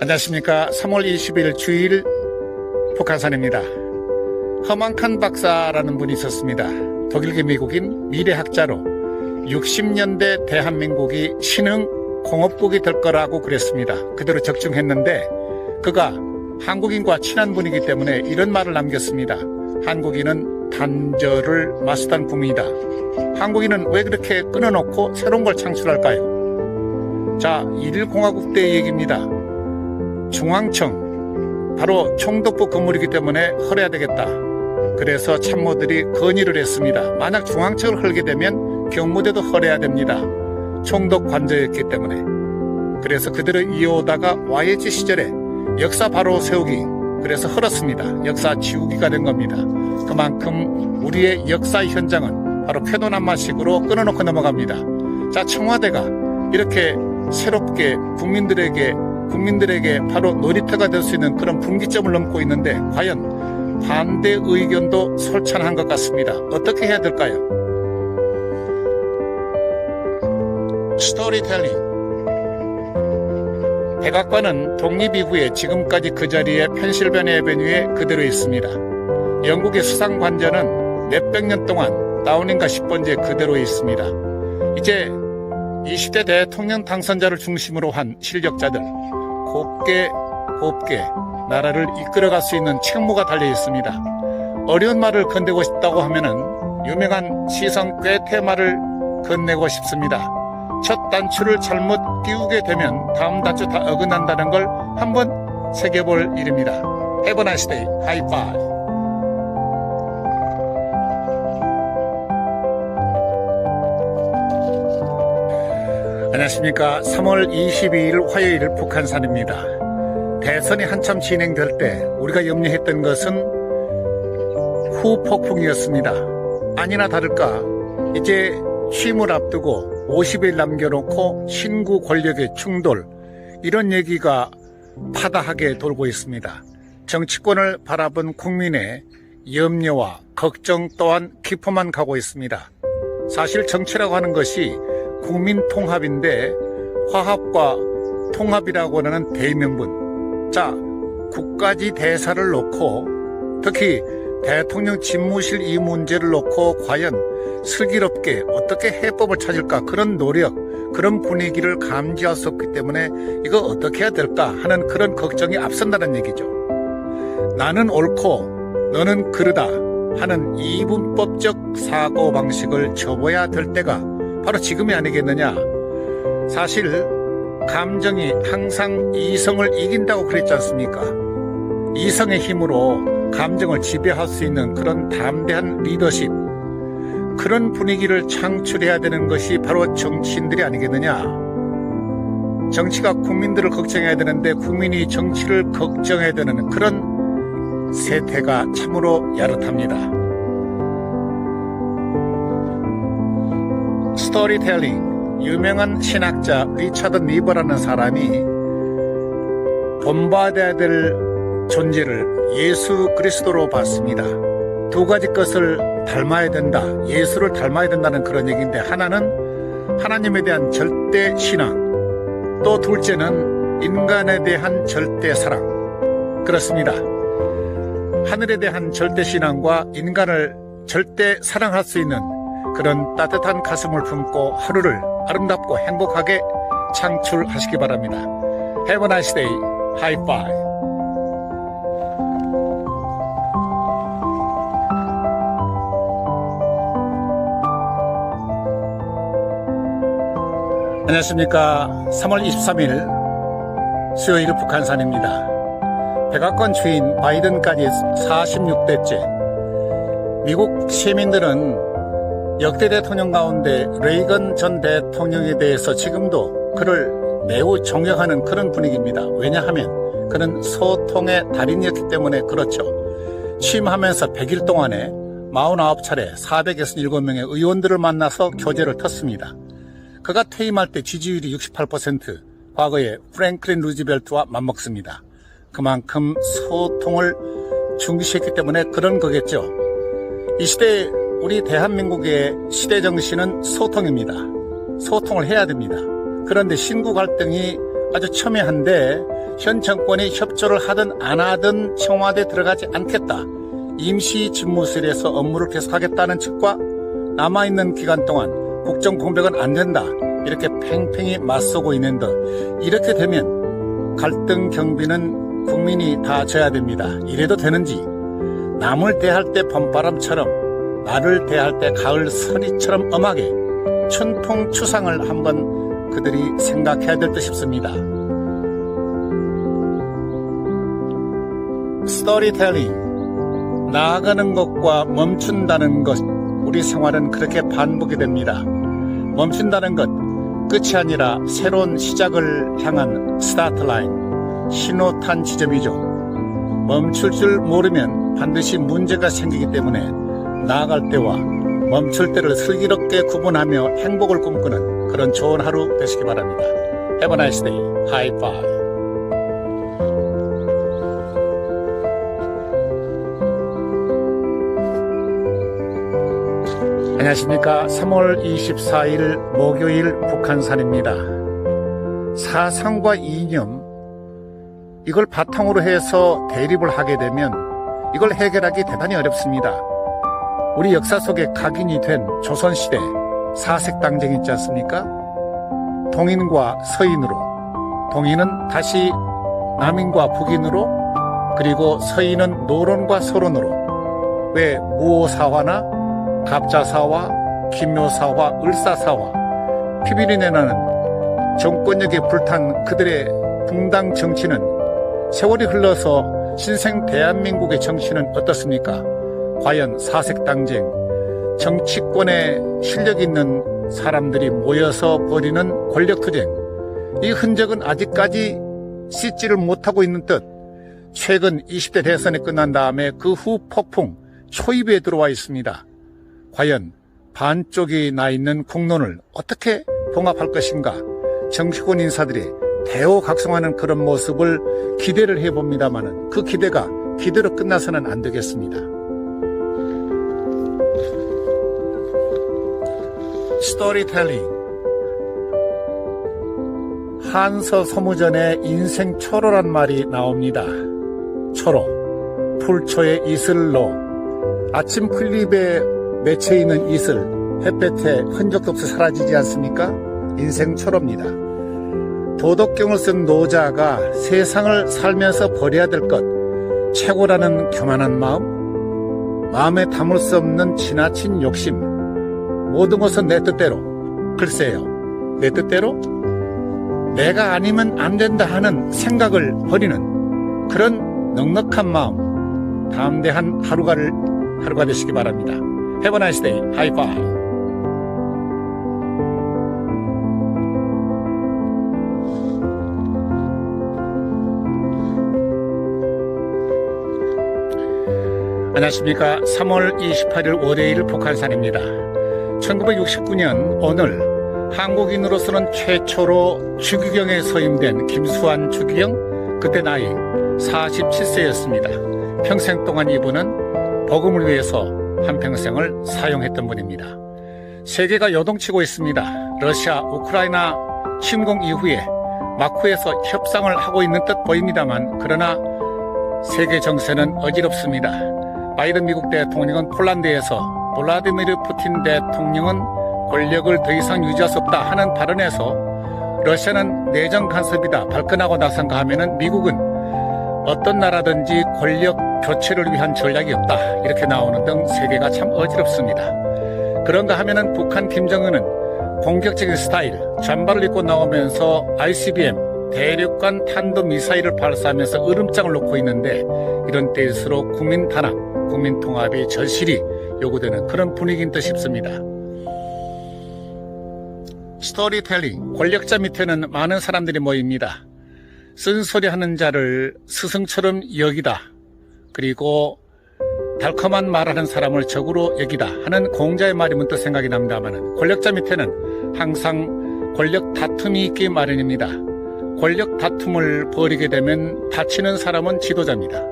안녕하십니까. 3월 20일 주일 북한산입니다. 허만칸 박사라는 분이 있었습니다. 독일계 미국인 미래학자로 60년대 대한민국이 신흥 공업국이 될 거라고 그랬습니다. 그대로 적중했는데 그가 한국인과 친한 분이기 때문에 이런 말을 남겼습니다. 한국인은 단절을 마스터한 국민이다. 한국인은 왜 그렇게 끊어놓고 새로운 걸 창출할까요? 자, 1.1공화국 때 얘기입니다. 중앙청, 바로 총독부 건물이기 때문에 헐어야 되겠다. 그래서 참모들이 건의를 했습니다. 만약 중앙청을 헐게 되면 경무대도 헐어야 됩니다. 총독 관저였기 때문에. 그래서 그대로 이어오다가 YH 시절에 역사 바로 세우기, 그래서 헐었습니다. 역사 지우기가 된 겁니다. 그만큼 우리의 역사 현장은 바로 쾌노남마식으로 끊어놓고 넘어갑니다. 자, 청와대가 이렇게 새롭게 국민들에게 바로 놀이터가 될 수 있는 그런 분기점을 넘고 있는데 과연 반대 의견도 솔찬한 것 같습니다. 어떻게 해야 될까요? 스토리텔링. 백악관은 독립 이후에 지금까지 그 자리에 펜실베니아 애베뉴에 그대로 있습니다. 영국의 수상관저는 몇백 년 동안 다우닝가 10번지에 그대로 있습니다. 이제 20대 대통령 당선자를 중심으로 한 실력자들, 곱게 나라를 이끌어갈 수 있는 책무가 달려 있습니다. 어려운 말을 건네고 싶다고 하면은 유명한 시선 꾀테 말을 건네고 싶습니다. 첫 단추를 잘못 끼우게 되면 다음 단추 다 어긋난다는 걸 한번 새겨볼 일입니다. Have a nice day. High five. 안녕하십니까. 3월 22일 화요일 북한산입니다. 대선이 한참 진행될 때 우리가 염려했던 것은 후폭풍이었습니다. 아니나 다를까 이제 취임을 앞두고 50일 남겨놓고 신구 권력의 충돌, 이런 얘기가 파다하게 돌고 있습니다. 정치권을 바라본 국민의 염려와 걱정 또한 깊어만 가고 있습니다. 사실 정치라고 하는 것이 국민 통합인데 화합과 통합이라고 하는 대명분. 자, 국가지 대사를 놓고 특히 대통령 집무실 이 문제를 놓고 과연 슬기롭게 어떻게 해법을 찾을까, 그런 노력, 그런 분위기를 감지할 수 없기 때문에 이거 어떻게 해야 될까 하는 그런 걱정이 앞선다는 얘기죠. 나는 옳고 너는 그르다 하는 이분법적 사고방식을 접어야 될 때가 바로 지금이 아니겠느냐. 사실 감정이 항상 이성을 이긴다고 그랬지 않습니까? 이성의 힘으로 감정을 지배할 수 있는 그런 담대한 리더십, 그런 분위기를 창출해야 되는 것이 바로 정치인들이 아니겠느냐. 정치가 국민들을 걱정해야 되는데 국민이 정치를 걱정해야 되는 그런 세태가 참으로 야릇합니다. 스토리텔링. 유명한 신학자 리차드 니버라는 사람이 본받아야 될 존재를 예수 그리스도로 봤습니다. 두 가지 것을 닮아야 된다, 예수를 닮아야 된다는 그런 얘기인데, 하나는 하나님에 대한 절대 신앙, 또 둘째는 인간에 대한 절대 사랑. 그렇습니다. 하늘에 대한 절대 신앙과 인간을 절대 사랑할 수 있는 그런 따뜻한 가슴을 품고 하루를 아름답고 행복하게 창출하시기 바랍니다. Have a nice day. High five. 안녕하십니까. 3월 23일 수요일 북한산입니다. 백악관 주인 바이든까지 46대째. 미국 시민들은 역대 대통령 가운데 레이건 전 대통령에 대해서 지금도 그를 매우 존경하는 그런 분위기입니다. 왜냐하면 그는 소통의 달인이었기 때문에 그렇죠. 취임하면서 100일 동안에 49차례 467명의 의원들을 만나서 교제를 텄습니다. 그가 퇴임할 때 지지율이 68%, 과거에 프랭클린 루즈벨트와 맞먹습니다. 그만큼 소통을 중시했기 때문에 그런 거겠죠. 이 시대에 우리 대한민국의 시대 정신은 소통입니다. 소통을 해야 됩니다. 그런데 신구 갈등이 아주 첨예한데 현 정권이 협조를 하든 안 하든 청와대에 들어가지 않겠다. 임시 집무실에서 업무를 계속하겠다는 측과 남아있는 기간 동안 국정 공백은 안 된다. 이렇게 팽팽히 맞서고 있는 듯 이렇게 되면 갈등 경비는 국민이 다 져야 됩니다. 이래도 되는지 남을 대할 때 봄바람처럼 나를 대할 때 가을 서리처럼 엄하게 춘풍추상을 한번 그들이 생각해야 될 듯 싶습니다. 스토리텔링, 나아가는 것과 멈춘다는 것, 우리 생활은 그렇게 반복이 됩니다. 멈춘다는 것, 끝이 아니라 새로운 시작을 향한 스타트라인, 신호탄 지점이죠. 멈출 줄 모르면 반드시 문제가 생기기 때문에 나아갈 때와 멈출 때를 슬기롭게 구분하며 행복을 꿈꾸는 그런 좋은 하루 되시기 바랍니다. Have a nice day. High five. 안녕하십니까. 3월 24일 목요일 북한산입니다. 사상과 이념, 이걸 바탕으로 해서 대립을 하게 되면 이걸 해결하기 대단히 어렵습니다. 우리 역사 속에 각인이 된 조선시대 사색당쟁이 있지 않습니까? 동인과 서인으로, 동인은 다시 남인과 북인으로, 그리고 서인은 노론과 서론으로, 왜 무오사화나 갑자사화, 김묘사화, 을사사화, 피비린내 나는 정권력에 불탄 그들의 붕당 정치는 세월이 흘러서 신생 대한민국의 정치는 어떻습니까? 과연 사색당쟁, 정치권에 실력 있는 사람들이 모여서 벌이는 권력투쟁, 이 흔적은 아직까지 씻지를 못하고 있는 듯 최근 20대 대선이 끝난 다음에 그 후 폭풍, 초입에 들어와 있습니다. 과연 반쪽이 나 있는 국론을 어떻게 봉합할 것인가, 정치권 인사들이 대호각성하는 그런 모습을 기대를 해봅니다마는 그 기대가 기대로 끝나서는 안 되겠습니다. 스토리텔링, 한서 소무전에 인생 초로란 말이 나옵니다. 초로, 풀초의 이슬로, 아침 클립에 맺혀 있는 이슬, 햇볕에 흔적도 없이 사라지지 않습니까? 인생 초로입니다. 도덕경을 쓴 노자가 세상을 살면서 버려야 될 것, 최고라는 교만한 마음, 마음에 담을 수 없는 지나친 욕심, 모든 것은 내 뜻대로, 글쎄요, 내 뜻대로? 내가 아니면 안 된다 하는 생각을 버리는 그런 넉넉한 마음, 담대한 하루가 되시기 바랍니다. Have a nice day. High five. 안녕하십니까. 3월 28일 월요일 북한산입니다. 1969년 오늘 한국인으로서는 최초로 추기경에 서임된 김수환 추기경, 그때 나이 47세였습니다. 평생 동안 이분은 복음을 위해서 한평생을 사용했던 분입니다. 세계가 요동치고 있습니다. 러시아, 우크라이나 침공 이후에 마쿠에서 협상을 하고 있는 듯 보입니다만, 그러나 세계 정세는 어지럽습니다. 바이든 미국 대통령은 폴란드에서 블라디미르 푸틴 대통령은 권력을 더 이상 유지할 수 없다 하는 발언에서 러시아는 내정 간섭이다 발끈하고 나선가 하면은 미국은 어떤 나라든지 권력 교체를 위한 전략이 없다 이렇게 나오는 등 세계가 참 어지럽습니다. 그런가 하면은 북한 김정은은 공격적인 스타일, 잠바를 입고 나오면서 ICBM 대륙간 탄도미사일을 발사하면서 으름장을 놓고 있는데, 이런 때일수록 국민 단합, 국민 통합이 절실히 요구되는 그런 분위기인 듯 싶습니다. 스토리텔링, 권력자 밑에는 많은 사람들이 모입니다. 쓴소리하는 자를 스승처럼 여기다, 그리고 달콤한 말하는 사람을 적으로 여기다 하는 공자의 말이 문득 생각이 납니다만, 권력자 밑에는 항상 권력 다툼이 있기 마련입니다. 권력 다툼을 벌이게 되면 다치는 사람은 지도자입니다.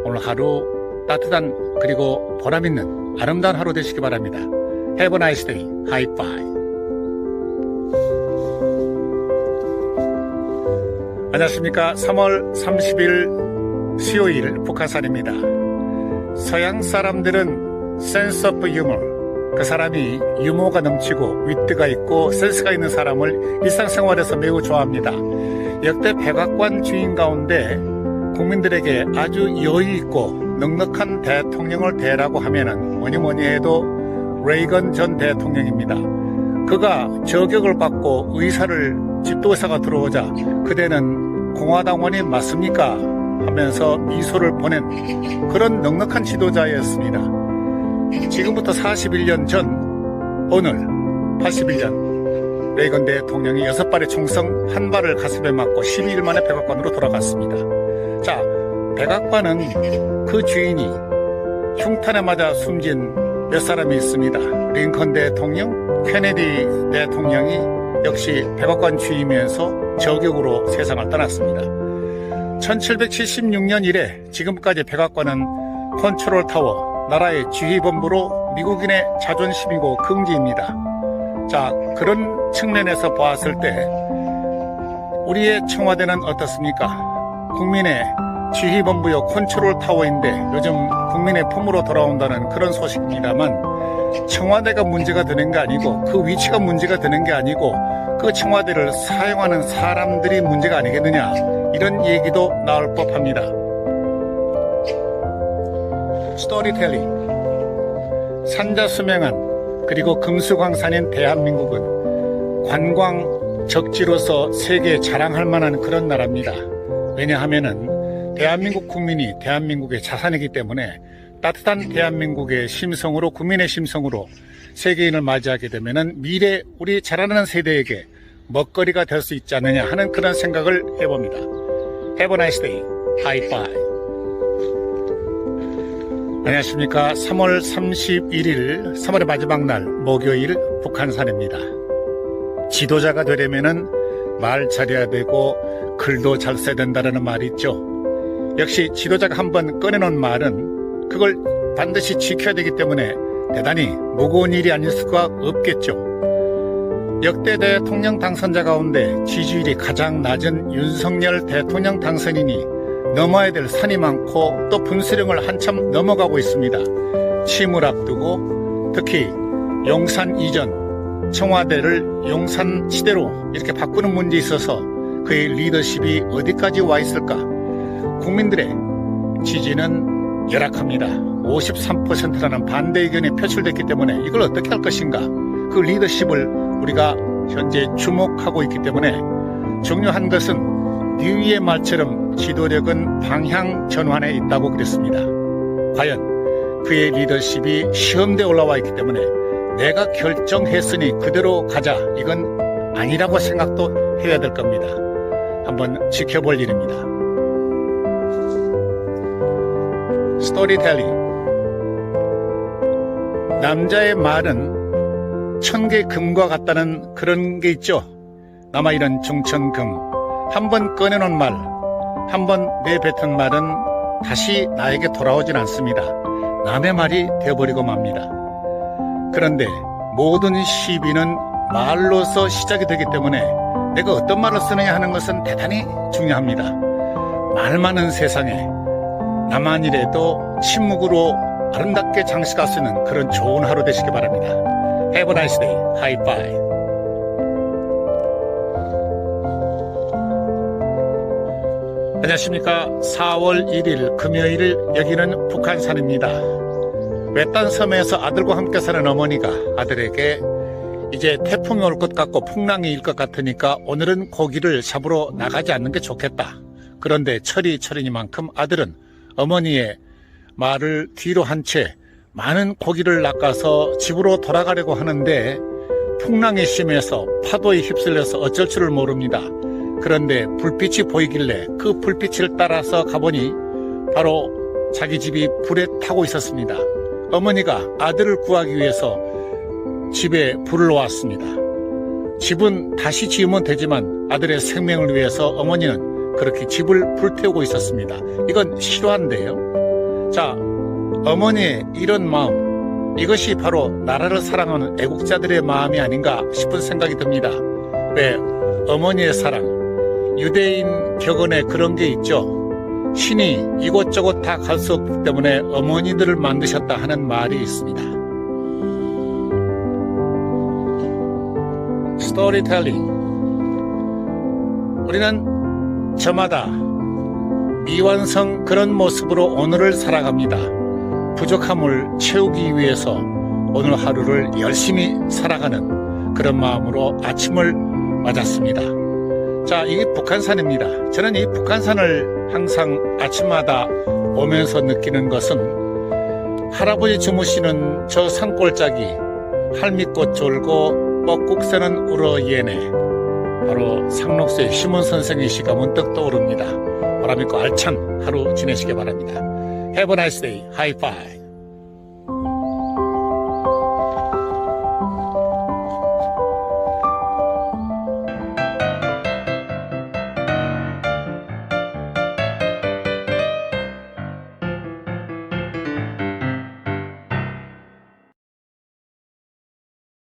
오늘 하루 따뜻한 그리고 보람있는 아름다운 하루 되시기 바랍니다. Have a nice day. High five. 안녕하십니까. 3월 30일 수요일 북한산입니다. 서양 사람들은 센스 오브 유머, 그 사람이 유머가 넘치고 위트가 있고 센스가 있는 사람을 일상생활에서 매우 좋아합니다. 역대 백악관 주인 가운데 국민들에게 아주 여유 있고 넉넉한 대통령을 대라고 하면은 뭐니 해도 레이건 전 대통령입니다. 그가 저격을 받고 집도의사가 들어오자 그대는 공화당원이 맞습니까? 하면서 미소를 보낸 그런 넉넉한 지도자였습니다. 지금부터 41년 전 오늘 81년 레이건 대통령이 6발의 총성 1발을 가슴에 맞고 12일 만에 백악관으로 돌아갔습니다. 자, 백악관은 그 주인이 흉탄에 맞아 숨진 몇 사람이 있습니다. 링컨 대통령, 케네디 대통령이 역시 백악관 주임에서 저격으로 세상을 떠났습니다. 1776년 이래 지금까지 백악관은 컨트롤 타워, 나라의 지휘본부로 미국인의 자존심이고 긍지입니다. 자, 그런 측면에서 보았을 때 우리의 청와대는 어떻습니까? 국민의 지휘본부요 컨트롤 타워인데 요즘 국민의 품으로 돌아온다는 그런 소식입니다만 청와대가 문제가 되는 게 아니고 그 위치가 문제가 되는 게 아니고 그 청와대를 사용하는 사람들이 문제가 아니겠느냐, 이런 얘기도 나올 법합니다. 스토리텔링. 산자수명한 그리고 금수강산인 대한민국은 관광 적지로서 세계에 자랑할 만한 그런 나라입니다. 왜냐하면은 대한민국 국민이 대한민국의 자산이기 때문에 따뜻한 대한민국의 심성으로, 국민의 심성으로 세계인을 맞이하게 되면은 미래 우리 자라나는 세대에게 먹거리가 될 수 있지 않느냐 하는 그런 생각을 해봅니다. Have a nice day. High five. 안녕하십니까. 3월 31일 3월의 마지막 날 목요일 북한산입니다. 지도자가 되려면은 말 잘해야 되고 글도 잘 써야 된다는 말이 있죠. 역시 지도자가 한번 꺼내놓은 말은 그걸 반드시 지켜야 되기 때문에 대단히 무거운 일이 아닐 수가 없겠죠. 역대 대통령 당선자 가운데 지지율이 가장 낮은 윤석열 대통령 당선인이 넘어야 될 산이 많고 또 분수령을 한참 넘어가고 있습니다. 취임을 앞두고 특히 용산 이전 청와대를 용산시대로 이렇게 바꾸는 문제에 있어서 그의 리더십이 어디까지 와 있을까? 국민들의 지지는 열악합니다. 53%라는 반대 의견이 표출됐기 때문에 이걸 어떻게 할 것인가? 그 리더십을 우리가 현재 주목하고 있기 때문에 중요한 것은 뉴이의 말처럼 지도력은 방향 전환에 있다고 그랬습니다. 과연 그의 리더십이 시험대에 올라와 있기 때문에 내가 결정했으니 그대로 가자, 이건 아니라고 생각도 해야 될 겁니다. 한번 지켜볼 일입니다. 스토리텔링. 남자의 말은 천개 금과 같다는 그런 게 있죠. 남아있는 중천금. 한번 꺼내놓은 말, 한번 내뱉은 말은 다시 나에게 돌아오진 않습니다. 남의 말이 되어버리고 맙니다. 그런데 모든 시비는 말로서 시작이 되기 때문에 내가 어떤 말을 쓰느냐 하는 것은 대단히 중요합니다. 말 많은 세상에 나만이라도 침묵으로 아름답게 장식할 수 있는 그런 좋은 하루 되시기 바랍니다. Have a nice day. High five. 안녕하십니까. 4월 1일 금요일, 여기는 북한산입니다. 외딴 섬에서 아들과 함께 사는 어머니가 아들에게 이제 태풍이 올 것 같고 풍랑이 일 것 같으니까 오늘은 고기를 잡으러 나가지 않는 게 좋겠다. 그런데 철이니만큼 아들은 어머니의 말을 뒤로 한 채 많은 고기를 낚아서 집으로 돌아가려고 하는데 풍랑이 심해서 파도에 휩쓸려서 어쩔 줄을 모릅니다. 그런데 불빛이 보이길래 그 불빛을 따라서 가보니 바로 자기 집이 불에 타고 있었습니다. 어머니가 아들을 구하기 위해서 집에 불을 놓았습니다. 집은 다시 지으면 되지만 아들의 생명을 위해서 어머니는 그렇게 집을 불태우고 있었습니다. 이건 실화인데요. 자, 어머니의 이런 마음, 이것이 바로 나라를 사랑하는 애국자들의 마음이 아닌가 싶은 생각이 듭니다. 왜? 어머니의 사랑, 유대인 격언에 그런 게 있죠. 신이 이곳저곳 다 갈 수 없기 때문에 어머니들을 만드셨다 하는 말이 있습니다. 스토리텔링. 우리는 저마다 미완성 그런 모습으로 오늘을 살아갑니다. 부족함을 채우기 위해서 오늘 하루를 열심히 살아가는 그런 마음으로 아침을 맞았습니다. 자, 이게 북한산입니다. 저는 이 북한산을 항상 아침마다 오면서 느끼는 것은 할아버지 주무시는 저 산골짜기 할미꽃 졸고 뻐꾹새는 울어 예네, 바로 상록수의 시몬 선생의 시가 문득 떠오릅니다. 보람 있고 알찬 하루 지내시기 바랍니다. Have a nice day. High five.